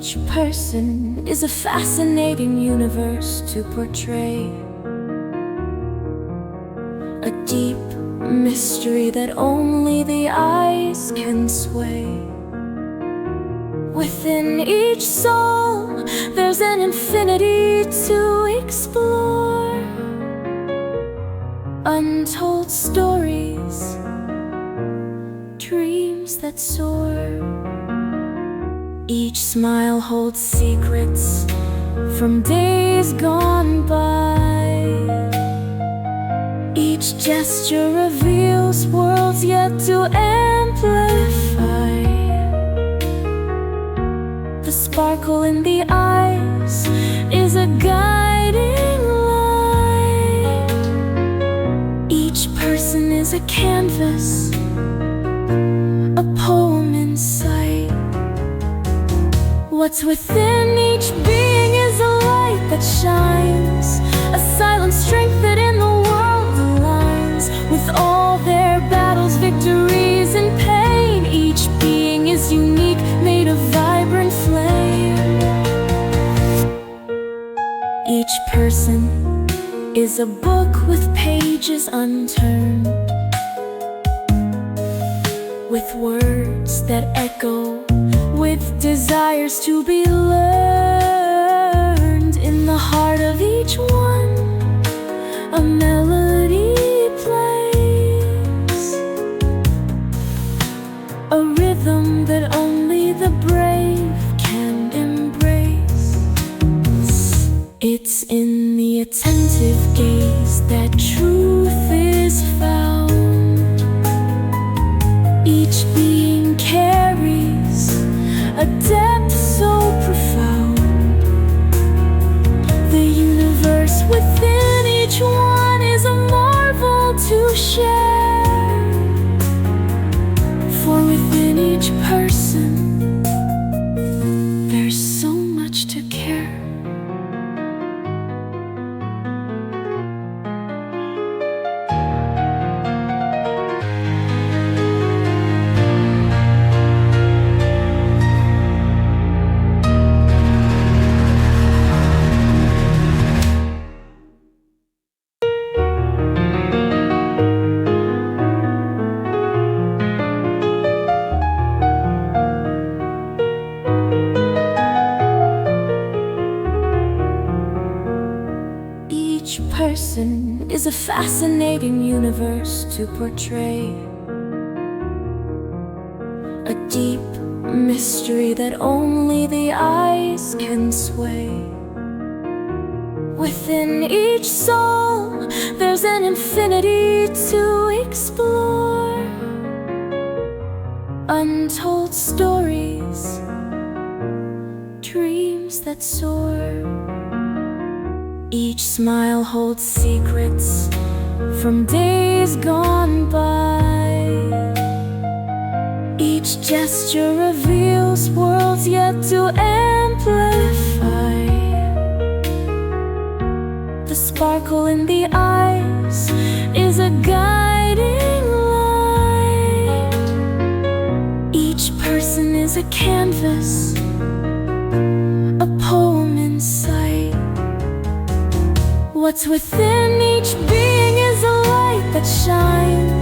Each person is a fascinating universe to portray, a deep mystery that only the eyes can sway. Within each soul, there's an infinity to explore, untold stories, dreams that soar. Each smile holds secrets from days gone by. Each gesture reveals worlds yet to amplify. The sparkle in the eyes is a guiding light. Each person is a canvas, a poem in sight. What's within each being is a light that shines, a silent strength that in the world aligns. With all their battles, victories, and pain, each being is unique, made of vibrant flame. Each person is a book with pages unturned, with words that echo, with desires to be learned. In the heart of each one, a melody plays, a rhythm that only the brave can embrace. It's in the attentive gaze that truth is found. Each being carries a depth so profound. The universe within each one is a marvel to share. For within each person, there's so much to care. Each person is a fascinating universe to portray, a deep mystery that only the eyes can sway. Within each soul, there's an infinity to explore, untold stories, dreams that soar. Each smile holds secrets from days gone by. Each gesture reveals worlds yet to amplify. The sparkle in the eyes is a guiding light. Each person is a canvas, a poem in sight. What's within each being is a light that shines,